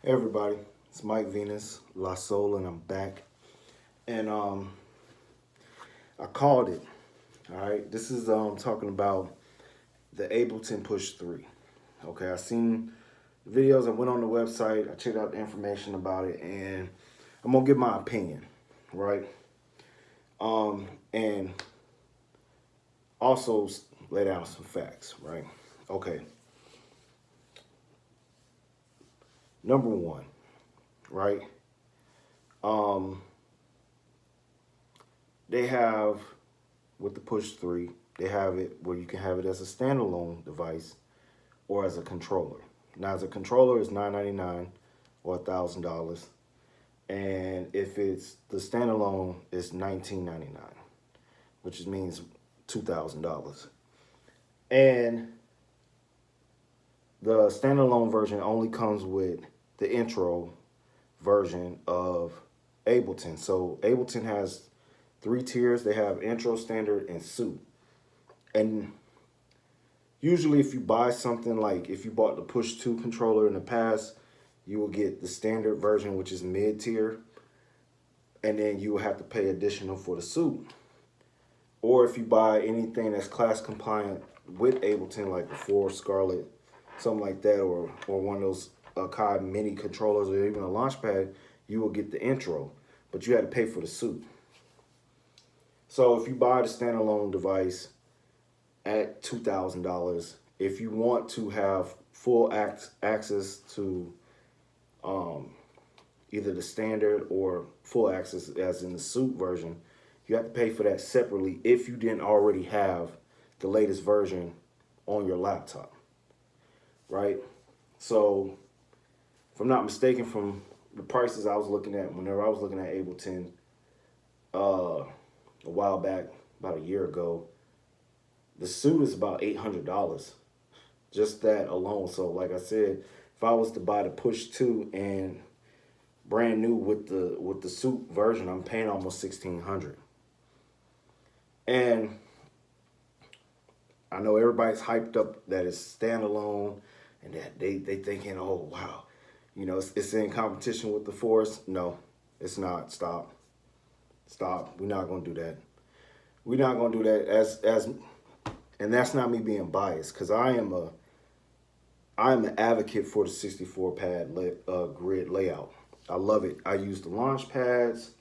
Hey everybody, it's Mike Venus, La Soul, and I'm back. And I called it. All right, this is talking about the Ableton Push 3. Okay, I seen videos. I went on the website. I checked out the information about it, and I'm gonna give my opinion, right? And also lay down some facts, right? Okay, number one, right? Um, they have with the Push 3, they have it where you can have it as a standalone device or as a controller. Now, as a controller, it's $999 or $1,000, and if it's the standalone, it's $1999, which means $2,000. And the standalone version only comes with the intro version of Ableton. So Ableton has three tiers. They have intro, standard, and suit. And usually if you buy something, like if you bought the Push 2 controller in the past, you will get the standard version, which is mid-tier, and then you will have to pay additional for the suit. Or if you buy anything that's class compliant with Ableton, like a Force, Scarlett, something like that, or one of those Akai mini controllers, or even a Launchpad, you will get the intro, but you had to pay for the suit. So if you buy the standalone device at $2,000, if you want to have full access to either the standard or full access as in the suit version, you have to pay for that separately if you didn't already have the latest version on your laptop, right? So if I'm not mistaken, from the prices I was looking at whenever I was looking at Ableton a while back, about a year ago, the suit is about $800, just that alone. So like I said, if I was to buy the Push 2 and brand new with the suit version, I'm paying almost $1,600. And I know everybody's hyped up that it's standalone and that they thinking, oh wow, it's in competition with the Force. No, it's not. Stop. We're not gonna do that. We're not gonna do that and that's not me being biased, because I'm an advocate for the 64 pad grid layout. I love it. I use the launch pads.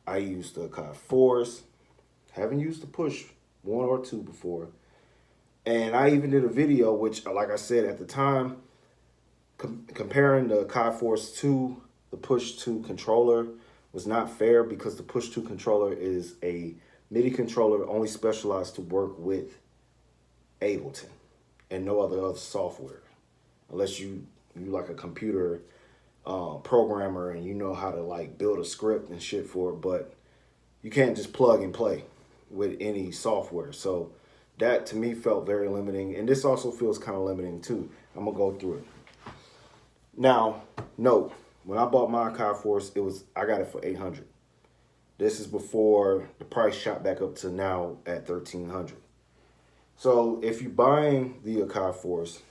I use the Akai Force. Haven't used the Push 1 or 2 before. And I even did a video, which, like I said at the time, comparing the Akai Force to the Push 2 controller was not fair, because the Push 2 controller is a MIDI controller only specialized to work with Ableton and no other software, unless you like a computer programmer and you know how to like build a script and shit for it. But you can't just plug and play with any software. So that to me felt very limiting, and this also feels kind of limiting too. I'm gonna go through it. Now, note, when I bought my Akai Force, I got it for $800. This is before the price shot back up to now at $1,300. So if you're buying the Akai Force,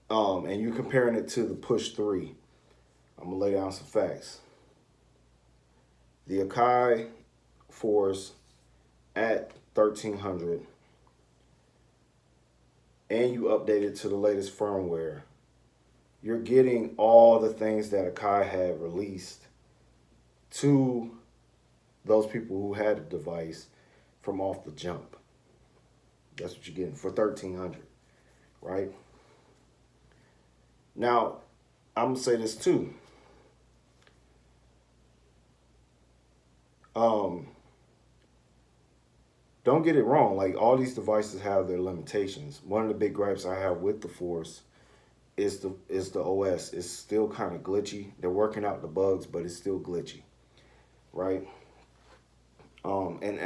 and you're comparing it to the Push 3, I'm gonna lay down some facts. The Akai Force at $1,300, and you update it to the latest firmware, you're getting all the things that Akai had released to those people who had the device from off the jump. That's what you're getting for $1,300, right? Now, I'm gonna say this too. Don't get it wrong. Like, all these devices have their limitations. One of the big gripes I have with the Force is the OS. It's still kind of glitchy. They're working out the bugs, but it's still glitchy, right? And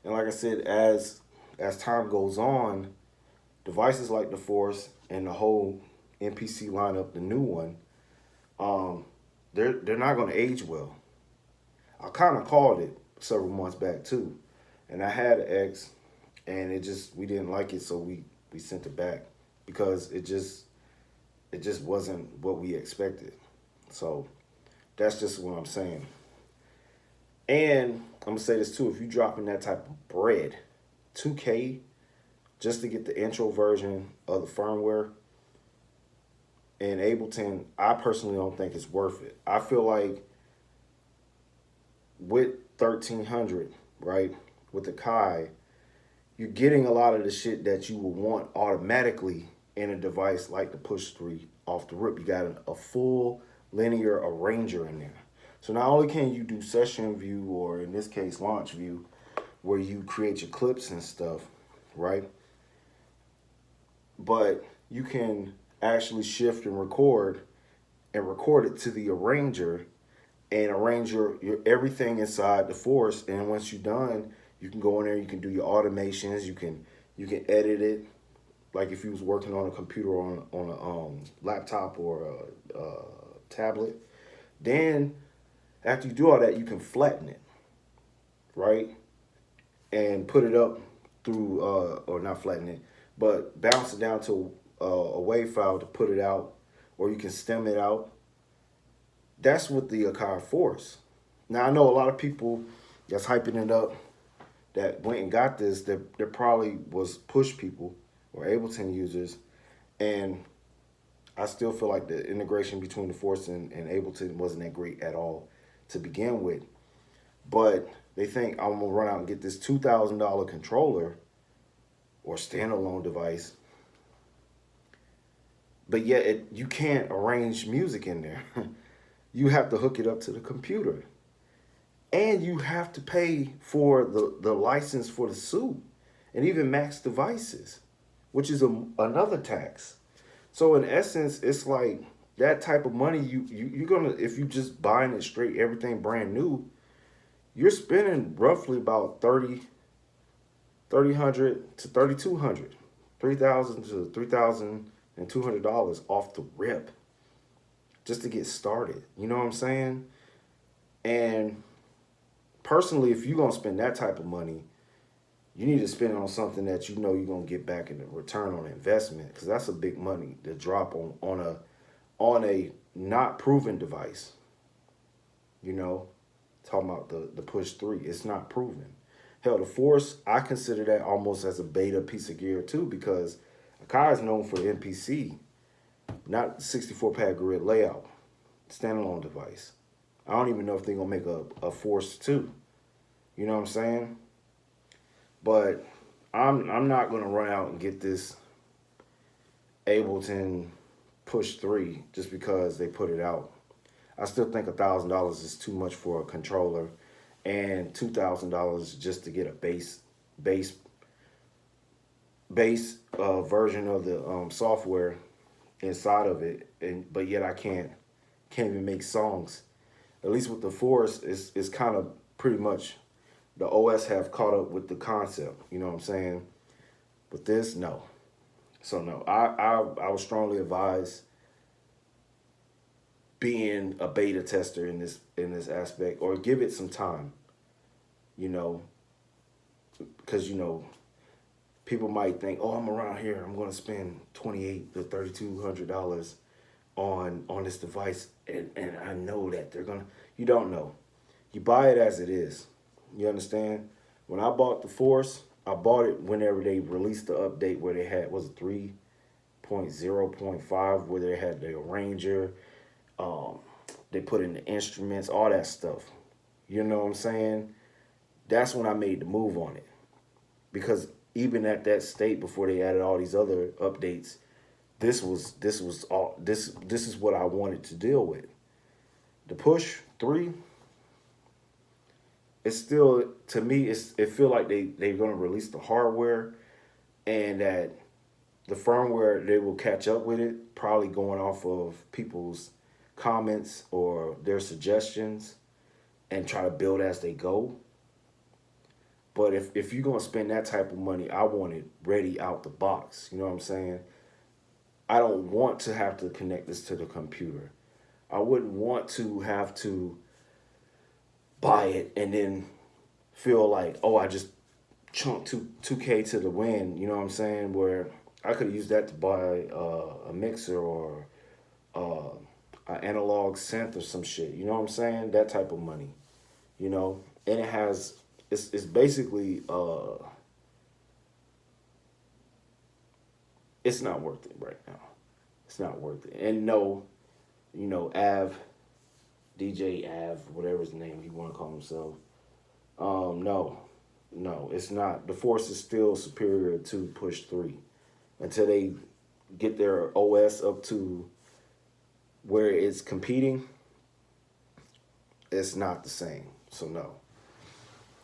like I said, as time goes on, devices like the Force and the whole MPC lineup, the new one, they're not going to age well. I kind of called it several months back too, and I had an and we didn't like it, so we sent it back, because it just wasn't what we expected. So that's just what I'm saying. And I'm gonna say this too: if you dropping that type of bread, 2K just to get the intro version of the firmware in Ableton, I personally don't think it's worth it. I feel like with 1300, right, with the Akai, you're getting a lot of the shit that you will want automatically in a device like the Push 3 off the rip. You got a full linear arranger in there. So not only can you do session view, or in this case launch view, where you create your clips and stuff, right? But you can actually shift and record it to the arranger and arrange your everything inside the Force. And once you're done, you can go in there, you can do your automations, you can edit it, like if you was working on a computer or on a laptop or a tablet. Then after you do all that, you can flatten it, right? And put it up through, or not flatten it, but bounce it down to a WAV file to put it out, or you can stem it out. That's with the Akai Force. Now, I know a lot of people that's hyping it up that went and got this, there probably was Push people or Ableton users, and I still feel like the integration between the Force and Ableton wasn't that great at all to begin with. But they think I'm gonna run out and get this $2,000 controller or standalone device, but yet you can't arrange music in there. You have to hook it up to the computer, and you have to pay for the license for the suit and even max devices, which is another tax. So in essence, it's like that type of money you're gonna, if you just buying it straight, everything brand new, you're spending roughly about $3,000 to $3,200, $3,000 to $3,200 off the rip, just to get started. You know what I'm saying? And personally, if you're gonna spend that type of money, you need to spend it on something that you know you're gonna get back in the return on investment, because that's a big money to drop on a not proven device. You know, talking about the Push 3, it's not proven. Hell, the Force, I consider that almost as a beta piece of gear too, because Akai is known for MPC, not 64-pad grid layout, standalone device. I don't even know if they're gonna make a Force 2. You know what I'm saying? But I'm not gonna run out and get this Ableton Push 3 just because they put it out. I still think $1,000 is too much for a controller, and $2,000 just to get a base version of the software inside of it. But yet I can't even make songs. At least with the Force, it's kind of pretty much the OS have caught up with the concept. You know what I'm saying? With this, no. So no, I would strongly advise being a beta tester in this aspect, or give it some time. You know, because you know, people might think, oh, I'm around here, I'm gonna spend $2,800 to $3,200 on this device, and I know that they're gonna. You don't know. You buy it as it is. You understand? When I bought the Force, I bought it whenever they released the update where they had, was it 3.0.5, where they had the arranger, they put in the instruments, all that stuff. You know what I'm saying? That's when I made the move on it. Because even at that state, before they added all these other updates, this is what I wanted to deal with. The Push 3, it's still, to me, it feel like they're gonna release the hardware, and that the firmware, they will catch up with it, probably going off of people's comments or their suggestions, and try to build as they go. But if you're gonna spend that type of money, I want it ready out the box. You know what I'm saying? I don't want to have to connect this to the computer. I wouldn't want to have to buy it and then feel like, oh, I just chunked 2K to the wind. You know what I'm saying? Where I could have used that to buy a mixer or uh, an analog synth or some shit. You know what I'm saying? That type of money. You know, and it's basically it's not worth it right now. It's not worth it. And no, DJ Av, whatever his name he want to call himself. No, it's not. The Force is still superior to Push 3 until they get their OS up to where it's competing. It's not the same. So no,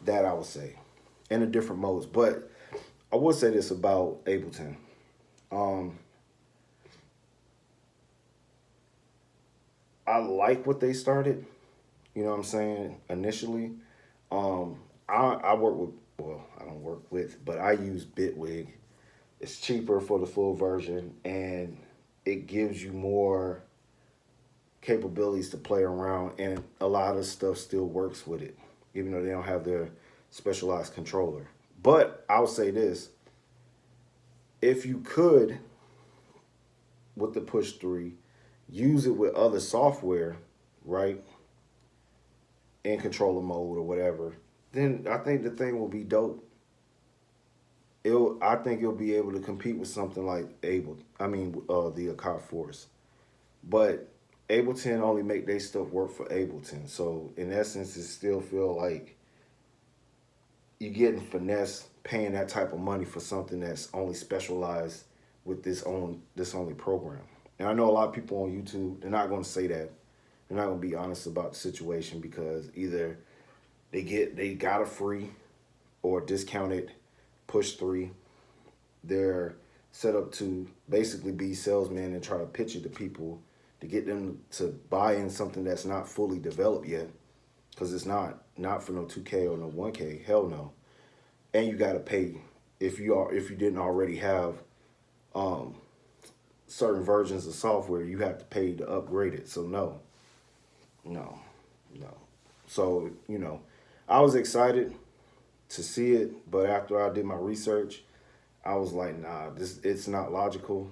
that I would say, in a different modes. But I would say this about Ableton. Um, I like what they started. You know what I'm saying? Initially, I work with, well, I don't work with, but I use Bitwig. It's cheaper for the full version, and it gives you more capabilities to play around, and a lot of stuff still works with it, even though they don't have their specialized controller. But I'll say this: if you could, with the Push 3, use it with other software, right, in controller mode or whatever, then I think the thing will be dope. I think it'll be able to compete with something like the Akai Force. But Ableton only make their stuff work for Ableton. So in essence, it still feel like you getting finesse paying that type of money for something that's only specialized with this only program. And I know a lot of people on YouTube, they're not going to say that. They're not going to be honest about the situation because either they got a free or discounted Push 3. They're set up to basically be salesmen and try to pitch it to people to get them to buy in something that's not fully developed yet, because it's not for no 2K or no 1K. Hell no. And you got to pay if you didn't already have certain versions of software. You have to pay to upgrade it. So no. So I was excited to see it, but after I did my research, I was like, nah, it's not logical,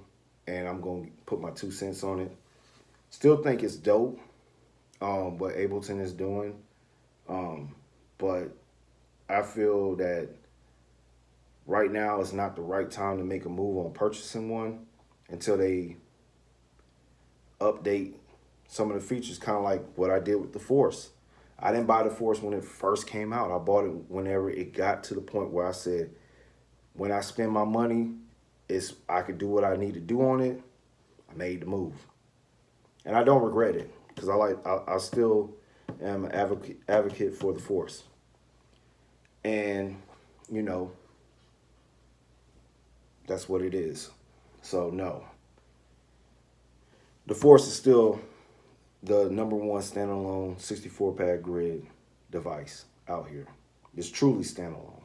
and I'm gonna put my 2 cents on it. Still think it's dope, what Ableton is doing, but I feel that right now is not the right time to make a move on purchasing one until they update some of the features, kind of like what I did with the Force. I didn't buy the Force when it first came out. I bought it whenever it got to the point where I said, when I spend my money, I could do what I need to do on it. I made the move, and I don't regret it because I still am an advocate for the Force, and that's what it is. So no, the Force is still the #1 standalone 64-pad grid device out here. It's truly standalone.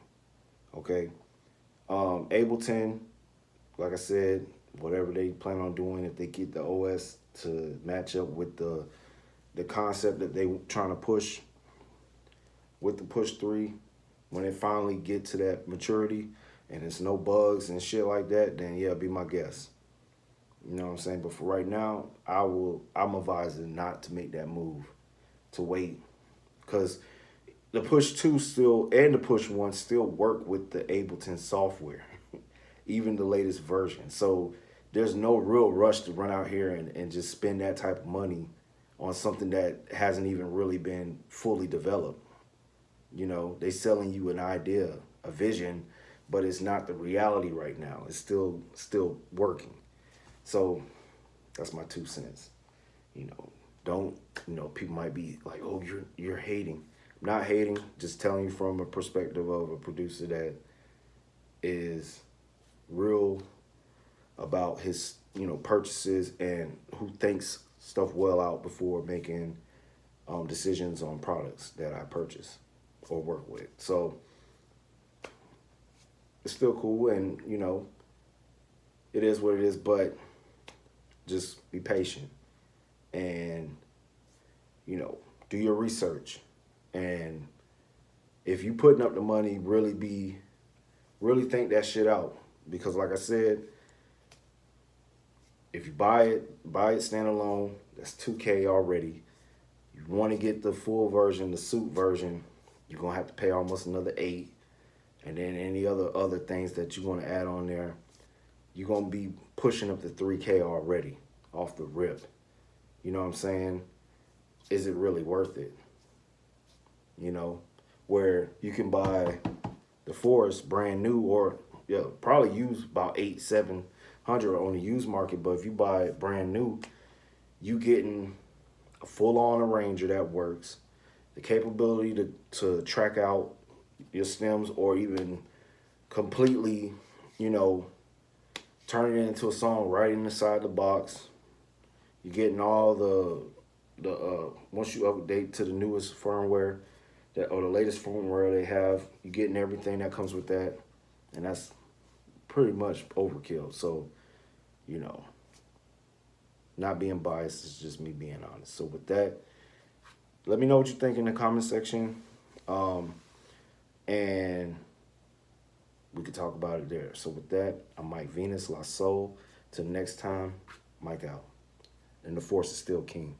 Okay. Ableton, like I said, whatever they plan on doing, if they get the OS to match up with the concept that they trying to push with the Push 3, when it finally get to that maturity and it's no bugs and shit like that, then yeah, be my guest. You know what I'm saying? But for right now, I'm advising not to make that move, to wait, because the Push 2 still and the Push 1 still work with the Ableton software, even the latest version. So there's no real rush to run out here and just spend that type of money on something that hasn't even really been fully developed. They selling you an idea, a vision, but it's not the reality right now. It's still working. So that's my 2 cents. Don't, people might be like, oh, you're hating. I'm not hating, just telling you from a perspective of a producer that is real about his, purchases and who thinks stuff well out before making decisions on products that I purchase or work with. So it's still cool, and it is what it is, but just be patient and do your research. And if you putting up the money, really think that shit out, because like I said, If you buy it standalone, that's 2K already. You want to get the full version, the suit version, you're gonna have to pay almost another 8. And then any other things that you want to add on there, you're gonna be pushing up to 3K already off the rip. You know what I'm saying? Is it really worth it? You know, where you can buy the Force brand new, or yeah, probably use about 800-700 on the used market. But if you buy it brand new, you getting a full-on arranger that works, the capability to track out your stems, or even completely, you know, turn it into a song right inside the box. You're getting all the once you update to the newest firmware, that or the latest firmware they have, you're getting everything that comes with that, and that's pretty much overkill. So, you know, not being biased is just me being honest. So with that, let me know what you think in the comment section, and we could talk about it there. So with that, I'm Mike Venus, La Soul. Till next time, Mike out. And the Force is still king.